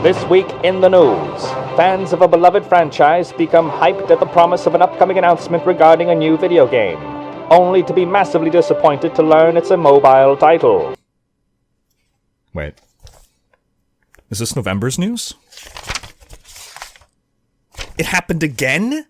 This week in the news, fans of a beloved franchise become hyped at the promise of an upcoming announcement regarding a new video game, only to be massively disappointed to learn it's a mobile title. Wait. Is this November's news? It happened again?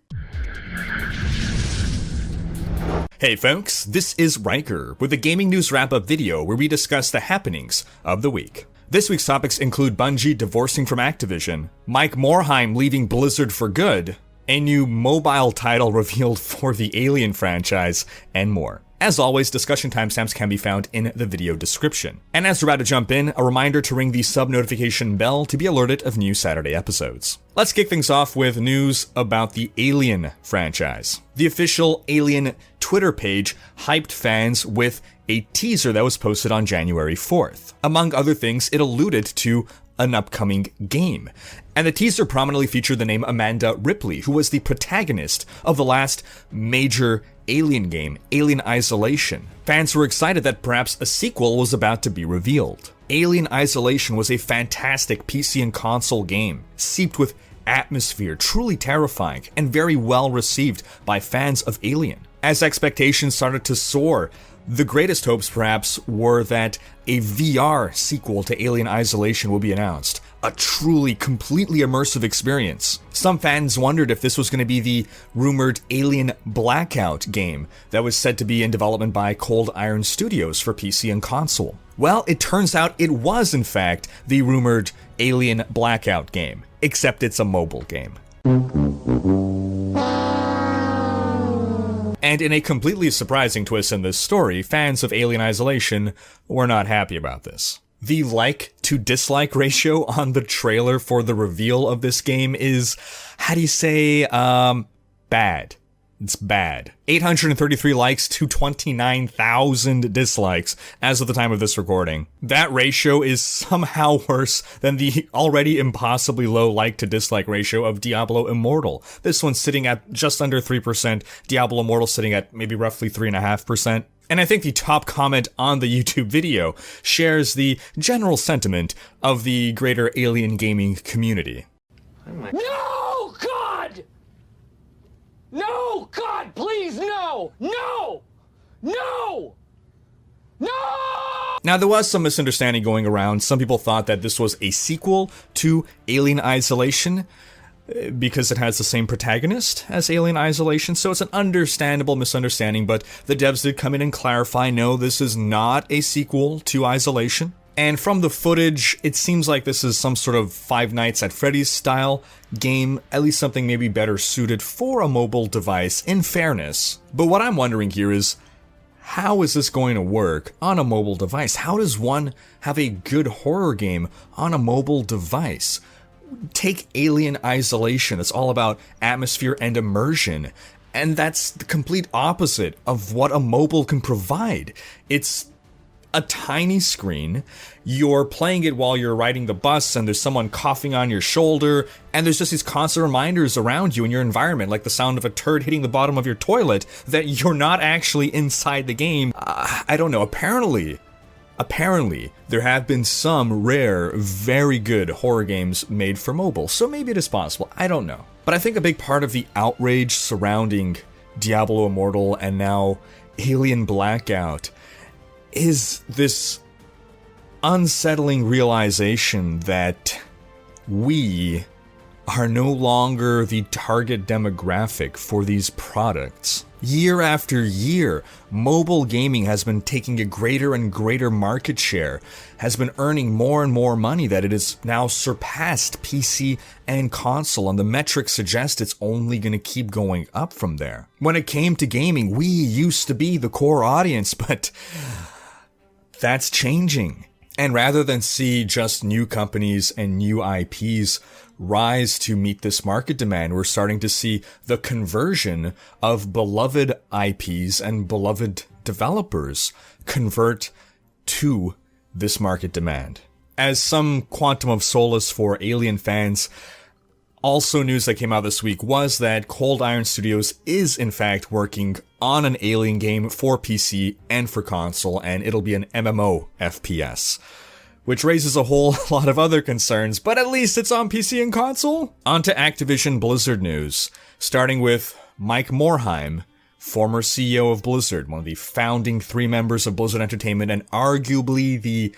Hey folks, this is Riker with a gaming news wrap-up video where we discuss the happenings of the week. This week's topics include Bungie divorcing from Activision, Mike Morhaime leaving Blizzard for good, a new mobile title revealed for the Alien franchise, and more. As always, discussion timestamps can be found in the video description. And as we're about to jump in, a reminder to ring the sub-notification bell to be alerted of new Saturday episodes. Let's kick things off with news about the Alien franchise. The official Alien Twitter page hyped fans with a teaser that was posted on January 4th. Among other things, it alluded to an upcoming game. And the teaser prominently featured the name Amanda Ripley, who was the protagonist of the last major Alien game, Alien Isolation. Fans were excited that perhaps a sequel was about to be revealed. Alien Isolation was a fantastic PC and console game, seeped with atmosphere, truly terrifying, and very well received by fans of Alien. As expectations started to soar, the greatest hopes perhaps were that a VR sequel to Alien Isolation will be announced. A truly, completely immersive experience. Some fans wondered if this was going to be the rumored Alien Blackout game that was said to be in development by Cold Iron Studios for PC and console. Well, it turns out it was in fact the rumored Alien Blackout game, except it's a mobile game. And in a completely surprising twist in this story, fans of Alien Isolation were not happy about this. The like to dislike ratio on the trailer for the reveal of this game is, how do you say, bad. It's bad. 833 likes to 29,000 dislikes as of the time of this recording. That ratio is somehow worse than the already impossibly low like to dislike ratio of Diablo Immortal. This one's sitting at just under 3%, Diablo Immortal sitting at maybe roughly 3.5%. And I think the top comment on the YouTube video shares the general sentiment of the greater Alien gaming community. No, God! No, God, please, no! No! No! No! Now, there was some misunderstanding going around. Some people thought that this was a sequel to Alien Isolation because it has the same protagonist as Alien Isolation, so it's an understandable misunderstanding, but the devs did come in and clarify, no, this is not a sequel to Isolation. And from the footage, it seems like this is some sort of Five Nights at Freddy's style game, at least something maybe better suited for a mobile device, in fairness. But what I'm wondering here is, how is this going to work on a mobile device? How does one have a good horror game on a mobile device? Take Alien Isolation, it's all about atmosphere and immersion, and that's the complete opposite of what a mobile can provide. It's a tiny screen, you're playing it while you're riding the bus, and there's someone coughing on your shoulder, and there's just these constant reminders around you in your environment, like the sound of a turd hitting the bottom of your toilet, that you're not actually inside the game. I don't know, Apparently, there have been some rare, very good horror games made for mobile, so maybe it is possible, I don't know. But I think a big part of the outrage surrounding Diablo Immortal and now Alien Blackout is this unsettling realization that we are no longer the target demographic for these products. Year after year, mobile gaming has been taking a greater and greater market share, has been earning more and more money, that it has now surpassed PC and console, and the metrics suggest it's only going to keep going up from there. When it came to gaming, we used to be the core audience, but that's changing. And rather than see just new companies and new IPs rise to meet this market demand, we're starting to see the conversion of beloved IPs and beloved developers convert to this market demand. As some quantum of solace for Alien fans, also news that came out this week was that Cold Iron Studios is in fact working on an Alien game for PC and for console, and it'll be an MMO FPS. which raises a whole lot of other concerns, but at least it's on PC and console. On to Activision Blizzard news, starting with Mike Morhaime, former CEO of Blizzard, one of the founding 3 members of Blizzard Entertainment, and arguably the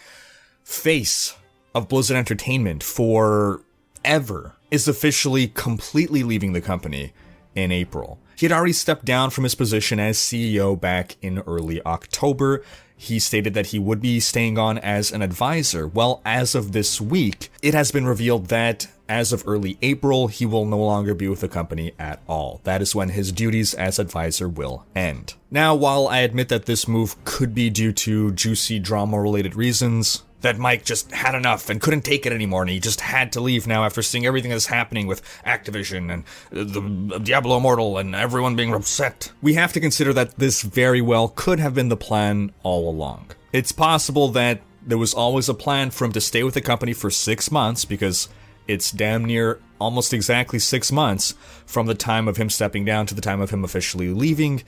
face of Blizzard Entertainment forever, is officially completely leaving the company in April. He had already stepped down from his position as CEO back in early October. He stated that he would be staying on as an advisor. Well, as of this week, it has been revealed that as of early April, he will no longer be with the company at all. That is when his duties as advisor will end. Now, while I admit that this move could be due to juicy drama-related reasons, that Mike just had enough and couldn't take it anymore, and he just had to leave now after seeing everything that's happening with Activision and the Diablo Immortal and everyone being upset. We have to consider that this very well could have been the plan all along. It's possible that there was always a plan for him to stay with the company for 6 months, because it's damn near almost exactly 6 months from the time of him stepping down to the time of him officially leaving,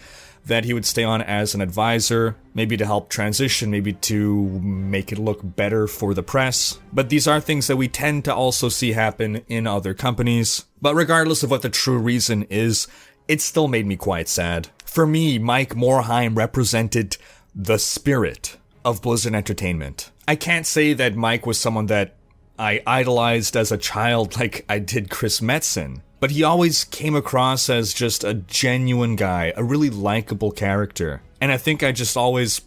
that he would stay on as an advisor, maybe to help transition, maybe to make it look better for the press. But these are things that we tend to also see happen in other companies. But regardless of what the true reason is, it still made me quite sad. For me, Mike Morhaime represented the spirit of Blizzard Entertainment. I can't say that Mike was someone that I idolized as a child like I did Chris Metzen, but he always came across as just a genuine guy, a really likable character. And I think I just always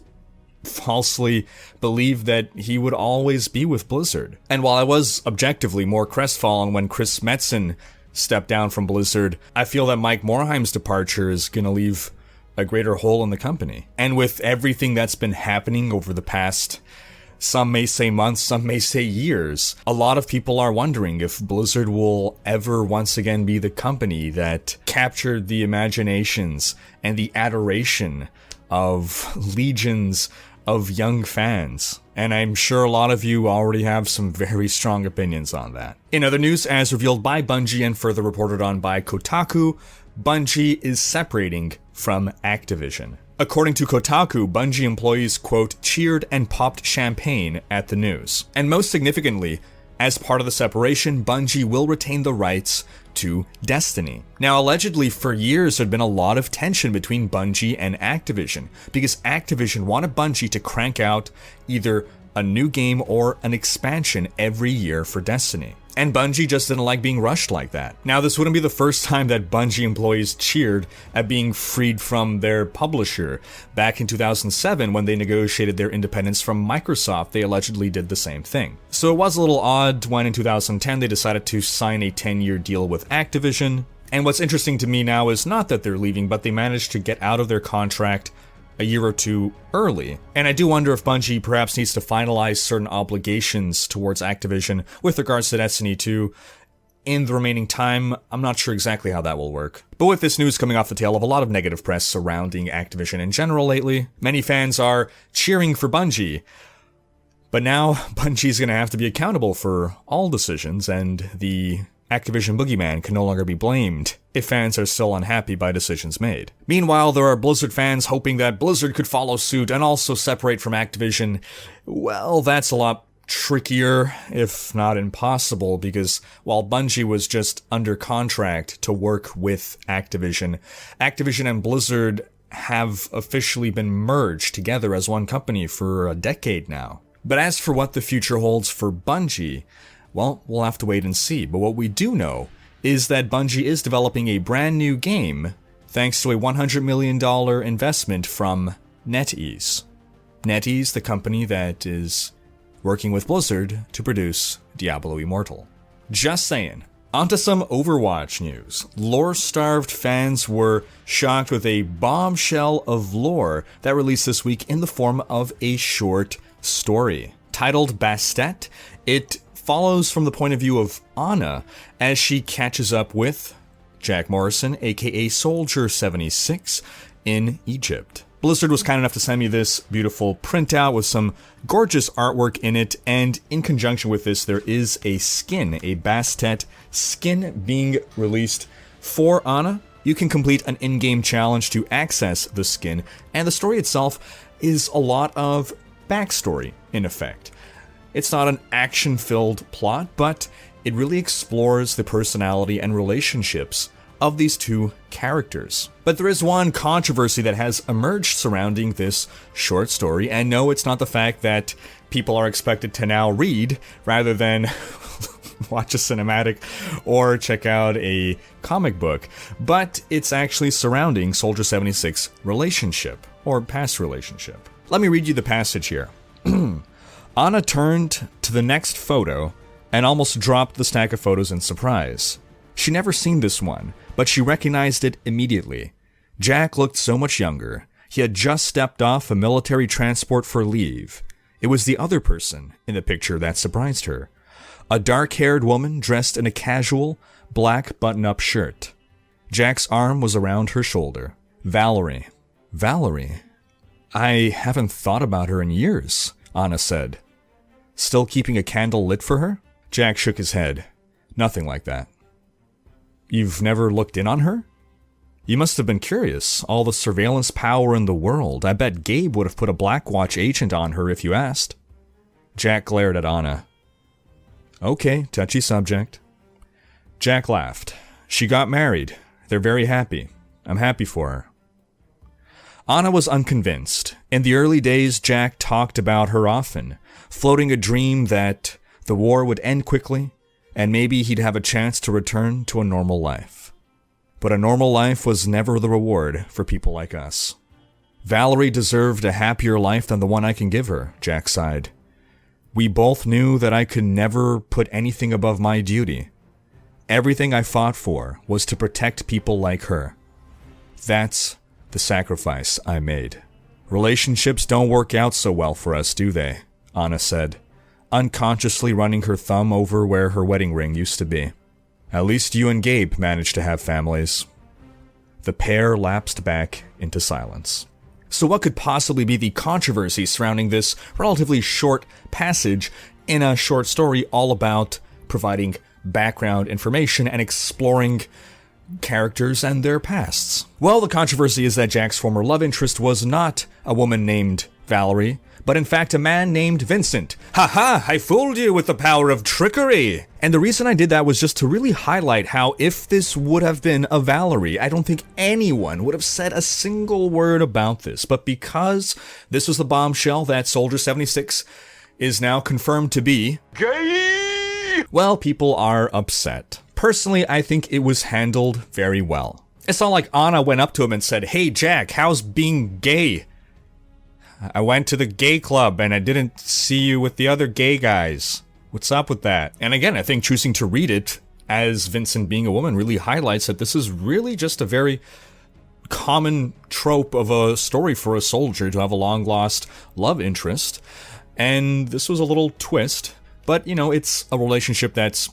falsely believed that he would always be with Blizzard. And while I was objectively more crestfallen when Chris Metzen stepped down from Blizzard, I feel that Mike Morhaime's departure is going to leave a greater hole in the company. And with everything that's been happening over the past, some may say months, some may say years, a lot of people are wondering if Blizzard will ever once again be the company that captured the imaginations and the adoration of legions of young fans. And I'm sure a lot of you already have some very strong opinions on that. In other news, as revealed by Bungie and further reported on by Kotaku, Bungie is separating from Activision. According to Kotaku, Bungie employees, quote, cheered and popped champagne at the news. And most significantly, as part of the separation, Bungie will retain the rights to Destiny. Now, allegedly, for years, there had been a lot of tension between Bungie and Activision, because Activision wanted Bungie to crank out either a new game or an expansion every year for Destiny. And Bungie just didn't like being rushed like that. Now, this wouldn't be the first time that Bungie employees cheered at being freed from their publisher. Back in 2007, when they negotiated their independence from Microsoft, they allegedly did the same thing. So it was a little odd when in 2010 they decided to sign a 10-year deal with Activision. And what's interesting to me now is not that they're leaving, but they managed to get out of their contract a year or two early. And I do wonder if Bungie perhaps needs to finalize certain obligations towards Activision with regards to Destiny 2 in the remaining time. I'm not sure exactly how that will work. But with this news coming off the tail of a lot of negative press surrounding Activision in general lately, many fans are cheering for Bungie. But now Bungie's going to have to be accountable for all decisions, and the Activision boogeyman can no longer be blamed if fans are still unhappy by decisions made. Meanwhile, there are Blizzard fans hoping that Blizzard could follow suit and also separate from Activision. Well, that's a lot trickier, if not impossible, because while Bungie was just under contract to work with Activision, Activision and Blizzard have officially been merged together as one company for a decade now. But as for what the future holds for Bungie, well, we'll have to wait and see. But what we do know is that Bungie is developing a brand new game thanks to a $100 million investment from NetEase. NetEase, the company that is working with Blizzard to produce Diablo Immortal. Just saying. Onto some Overwatch news. Lore-starved fans were shocked with a bombshell of lore that released this week in the form of a short story. Titled Bastet, it follows from the point of view of Ana as she catches up with Jack Morrison, aka Soldier 76, in Egypt. Blizzard was kind enough to send me this beautiful printout with some gorgeous artwork in it, and in conjunction with this, there is a skin, a Bastet skin being released for Ana. You can complete an in-game challenge to access the skin, and the story itself is a lot of backstory, in effect. It's not an action-filled plot, but it really explores the personality and relationships of these two characters. But there is one controversy that has emerged surrounding this short story, and no, it's not the fact that people are expected to now read rather than watch a cinematic or check out a comic book, but it's actually surrounding Soldier 76's relationship, or past relationship. Let me read you the passage here. Anna turned to the next photo and almost dropped the stack of photos in surprise. She never seen this one, but she recognized it immediately. Jack looked so much younger. He had just stepped off a military transport for leave. It was the other person in the picture that surprised her. A dark-haired woman dressed in a casual, black button-up shirt. Jack's arm was around her shoulder. Valerie. Valerie? I haven't thought about her in years, Anna said. Still keeping a candle lit for her? Jack shook his head. Nothing like that. You've never looked in on her? You must have been curious. All the surveillance power in the world. I bet Gabe would have put a Blackwatch agent on her if you asked. Jack glared at Anna. Okay, touchy subject. Jack laughed. She got married. They're very happy. I'm happy for her. Anna was unconvinced. In the early days, Jack talked about her often, floating a dream that the war would end quickly, and maybe he'd have a chance to return to a normal life. But a normal life was never the reward for people like us. Valerie deserved a happier life than the one I can give her, Jack sighed. We both knew that I could never put anything above my duty. Everything I fought for was to protect people like her. That's the sacrifice I made. Relationships don't work out so well for us, do they? Anna said, unconsciously running her thumb over where her wedding ring used to be. At least you and Gabe managed to have families. The pair lapsed back into silence. So what could possibly be the controversy surrounding this relatively short passage in a short story all about providing background information and exploring characters and their pasts? Well, the controversy is that Jack's former love interest was not a woman named Valerie, but in fact a man named Vincent. Haha, I fooled you with the power of trickery! And the reason I did that was just to really highlight how if this would have been a Valerie, I don't think anyone would have said a single word about this. But because this was the bombshell that Soldier 76 is now confirmed to be gay, well, people are upset. Personally, I think it was handled very well. It's not like Anna went up to him and said, "Hey Jack, how's being gay? I went to the gay club and I didn't see you with the other gay guys. What's up with that?" And again, I think choosing to read it as Vincent being a woman really highlights that this is really just a very common trope of a story for a soldier to have a long-lost love interest. And this was a little twist, but you know, it's a relationship that's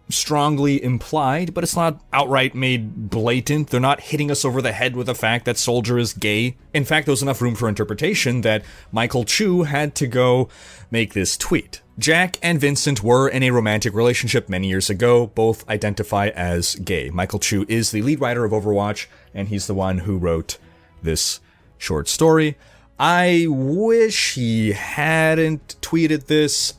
strongly implied, but it's not outright made blatant. They're not hitting us over the head with the fact that Soldier is gay. In fact, there was enough room for interpretation that Michael Chu had to go make this tweet. Jack and Vincent were in a romantic relationship many years ago. Both identify as gay. Michael Chu is the lead writer of Overwatch, and he's the one who wrote this short story. I wish he hadn't tweeted this.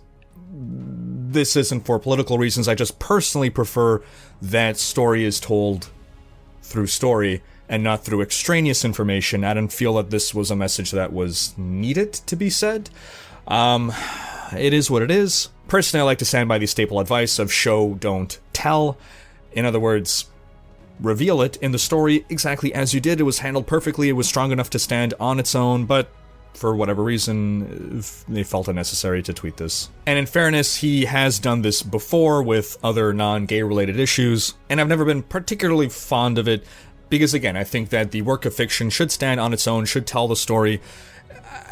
This isn't for political reasons. I just personally prefer that story is told through story and not through extraneous information. I didn't feel that this was a message that was needed to be said. It is what it is. Personally, I like to stand by the staple advice of show, don't tell. In other words, reveal it in the story exactly as you did. It was handled perfectly. It was strong enough to stand on its own, but for whatever reason, they felt it necessary to tweet this. And in fairness, he has done this before with other non-gay related issues, and I've never been particularly fond of it, because again, I think that the work of fiction should stand on its own, should tell the story.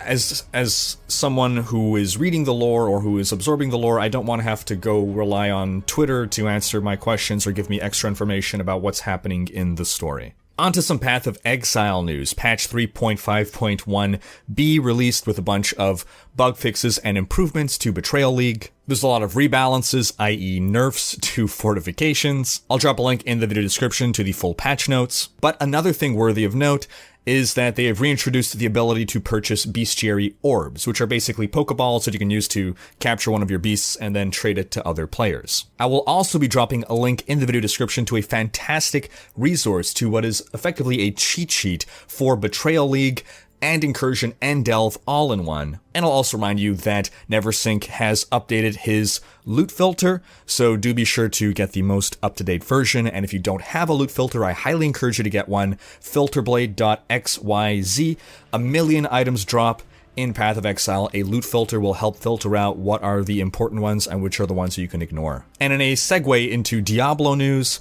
As someone who is reading the lore or who is absorbing the lore, I don't want to have to go rely on Twitter to answer my questions or give me extra information about what's happening in the story. Onto some Path of Exile news. Patch 3.5.1b released with a bunch of bug fixes and improvements to Betrayal League. There's a lot of rebalances, i.e. nerfs to fortifications. I'll drop a link in the video description to the full patch notes. But another thing worthy of note is that they have reintroduced the ability to purchase bestiary orbs, which are basically Pokeballs that you can use to capture one of your beasts and then trade it to other players. I will also be dropping a link in the video description to a fantastic resource to what is effectively a cheat sheet for Betrayal League and Incursion and Delve all in one. And I'll also remind you that Neversink has updated his loot filter, so do be sure to get the most up-to-date version, and if you don't have a loot filter, I highly encourage you to get one. Filterblade.xyz, a million items drop in Path of Exile. A loot filter will help filter out what are the important ones and which are the ones you can ignore. And in a segue into Diablo news,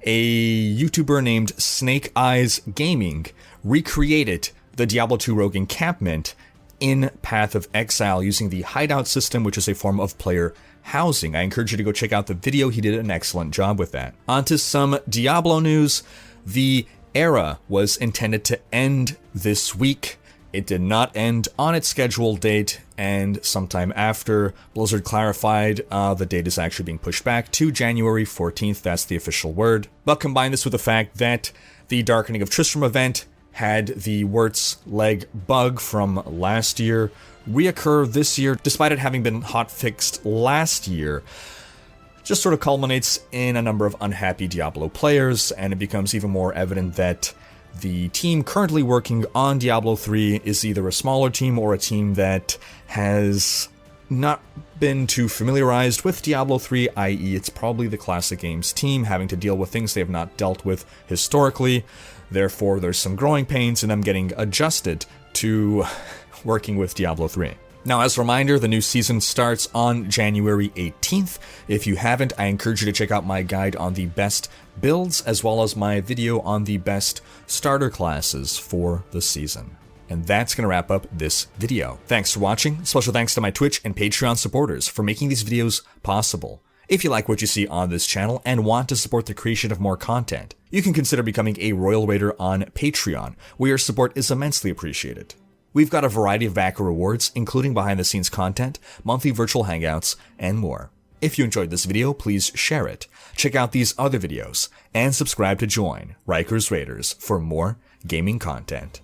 a YouTuber named Snake Eyes Gaming recreated the Diablo 2 Rogue encampment in Path of Exile using the hideout system, which is a form of player housing. I encourage you to go check out the video. He did an excellent job with that. On to some Diablo news. The era was intended to end this week. It did not end on its scheduled date, and sometime after, Blizzard clarified the date is actually being pushed back to January 14th. That's the official word. But combine this with the fact that the Darkening of Tristram event had the Wirt's leg bug from last year reoccur this year, despite it having been hotfixed last year. Just sort of culminates in a number of unhappy Diablo players, and it becomes even more evident that the team currently working on Diablo 3 is either a smaller team or a team that has not been too familiarized with Diablo 3, i.e. it's probably the classic games team having to deal with things they have not dealt with historically. Therefore, there's some growing pains in them getting adjusted to working with Diablo 3. Now, as a reminder, the new season starts on January 18th. If you haven't, I encourage you to check out my guide on the best builds, as well as my video on the best starter classes for the season. And that's going to wrap up this video. Thanks for watching. Special thanks to my Twitch and Patreon supporters for making these videos possible. If you like what you see on this channel and want to support the creation of more content, you can consider becoming a Royal Raider on Patreon, where your support is immensely appreciated. We've got a variety of backer rewards, including behind-the-scenes content, monthly virtual hangouts, and more. If you enjoyed this video, please share it, check out these other videos, and subscribe to join Riker's Raiders for more gaming content.